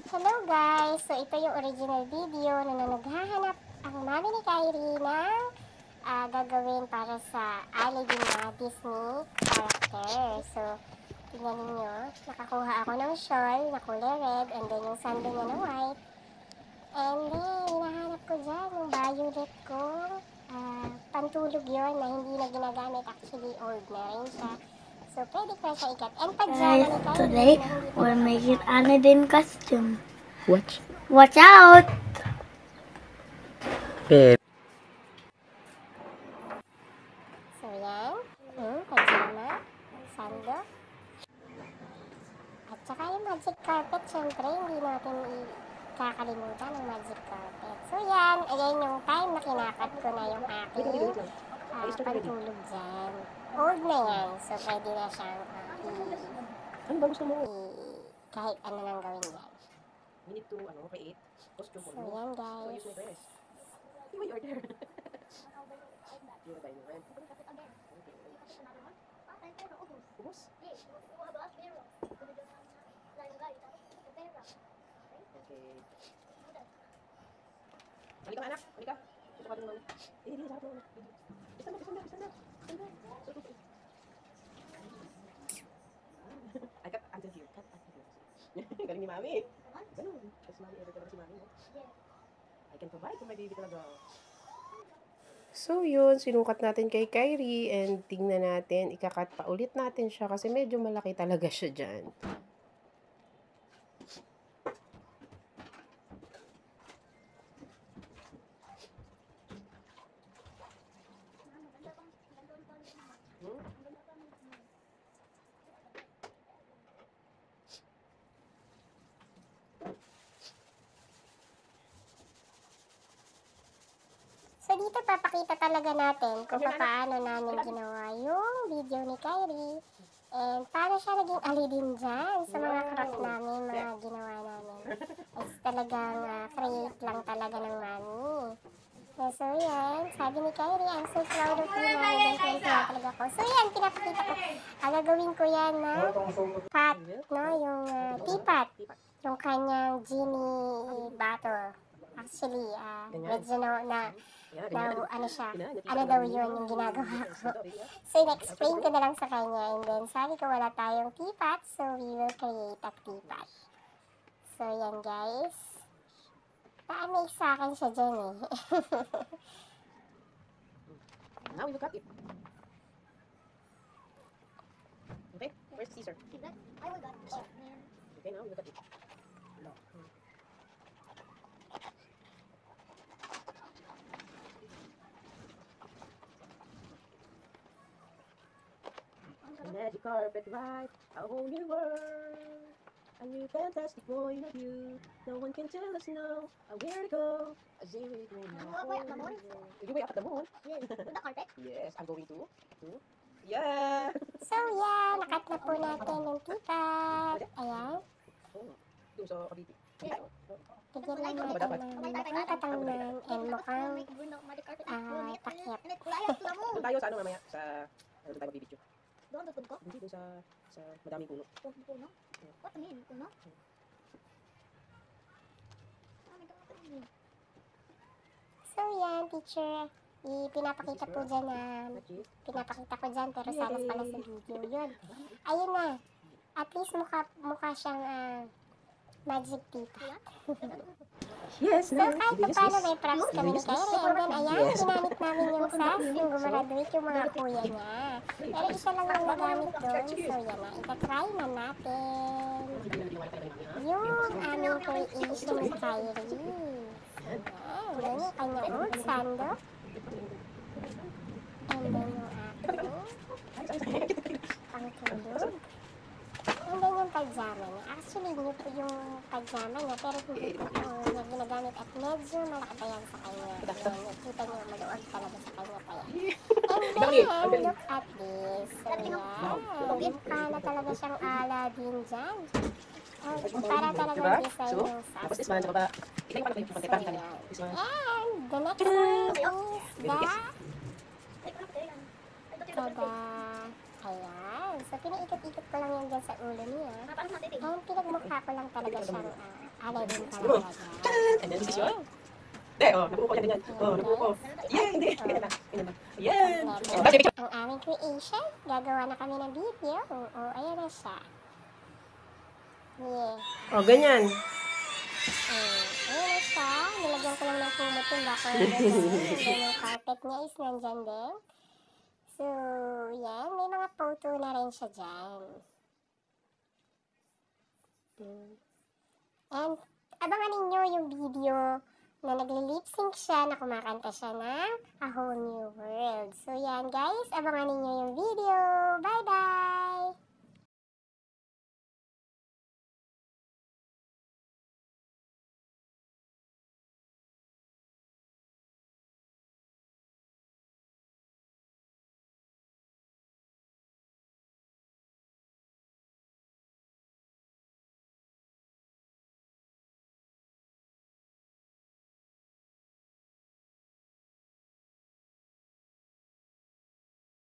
Hello guys! So ito yung original video na naghahanap ang mami ni Kyrie ng gagawin para sa Aladdin na Disney character. So tingnan ninyo, nakakuha ako ng shawl na kulay red and then yung sando niya na white. And then hinahanap ko dyan yung violet ko. Pantulog yon na hindi na ginagamit, actually old na rin siya. So, pwede ko siya ikat. And pajama ni Kyrie. Today, we're making Aladdin costume. Watch. Watch out! Babe. So, yan. Pajama. Sando. At saka yung magic carpet, syempre, hindi natin kakalimutan ng magic carpet. So, yan. Ayan yung time na kinakat ko na yung aking pantulog dyan. Old na yan. So, pwede na siyang Ano ba gusto mo? kahit ano nang gawin dyan. We need to, create costume for So, you. yan So, guys. use my dress. See what you order. You wanna buy new rent? Ubus? Okay. Halika anak, halika. Ito ka din mami. Hindi, sarap naman. Stand up. I cut until here. Galing ni mami. Ganun. Kasi mami, ever talaga si mami. I can provide for my baby talaga. So yun, sinukat natin kay Kyrie and tingnan natin, ikakat pa ulit natin siya kasi medyo malaki talaga siya dyan. So, dito papakita talaga natin kung paano namin ginawa yung video ni Kyrie. And paano siya naging Aladdin dyan sa mga craft namin, mga ginawa namin. It's talagang create lang talaga ng mami. So, yan. Sabi ni Kyrie, I'm so proud of you, mami. Ganyan talaga ko. So, yan. Pinapakita ko. Gagawin ko yan na pot, no? Yung teapot. Yung kanyang genie bottle. Actually, medyo ano daw yun yung ginagawa ko. So, in-explain ko na lang sa kanya. And then, sabi ko wala tayong teapot, so we will create a teapot. So, yan guys. Na-amaze sa akin siya dyan eh. Now we will cut it. Okay, where's Caesar? Okay, now we will cut it. Magic carpet ride, a whole new world, a new fantastic point of view. No one can tell us no, where to go. As if we go now. You way up at the moon? Yes, I'm going to. Yeah. So, yan. Nakat na po natin yung teapot. Ayan. Doon sa Cavite. Tigyan lang natin ng mukhang katangnan and mukhang takyat. Doon tayo sa mamaya sa doon tayo magbibidyo. Doon ko? Hindi doon sa madaming puno. Puno? What do you mean? Puno? So yan, teacher, pinapakita po dyan na, pinapakita ko dyan pero salas pala sa video yun. Ayun na, at least mukha siyang magic teapot. Yes, So kahit pa paano may props kami ni Kyrie, and then ayan, ginamit namin yung SAS, yung gumraduate yung mga kuya niya. Pero isa lang yung nagamit doon, so yan na, itatry na natin yung aming creation ni Kyrie. Ayan, yan yung kanyang old sando. And then yung aking pangtulog. And then yung pajama niya. Actually, new po yung pajama niya, pero hindi po niya ginagamit at medyo malaki pa yan sa kanya. Ayan, kita niyo, maluwag talaga sa kanya pa yan. And then, look at this. So, yan. Mukha na talaga siyang Aladdin dyan. Para talaga design yung SAS. Tapos this one, saka ba? Ito yung pantay parang kanina. This one. And the next one is the ayan. So, pinaikot-ikot ko lang yan dyan sa ulo niya. And pinagmukha ko lang talaga siyang Ali din Ano? talaga dyan. Tadaan! And then, this is your... There, oh, nabuo ko yan, ganyan. Oh, nabuo ko. Yan, hindi. Ganyan na. Ganyan na. Yan. Oh, bye, picture. Ang aming creation, gagawa na kami ng video. Oo, ayan na siya. Yeah. Oh, ganyan. Ayan na siya. Nilagyan ko lang ng kumot yung background design. And then yung carpet niya is nandyan din. So, yan. May mga photo na rin siya dyan. And abangan ninyo yung video na nagli-lip-sync siya, na kumakanta siya ng A Whole New World. So yan guys, abangan ninyo yung video. Bye-bye!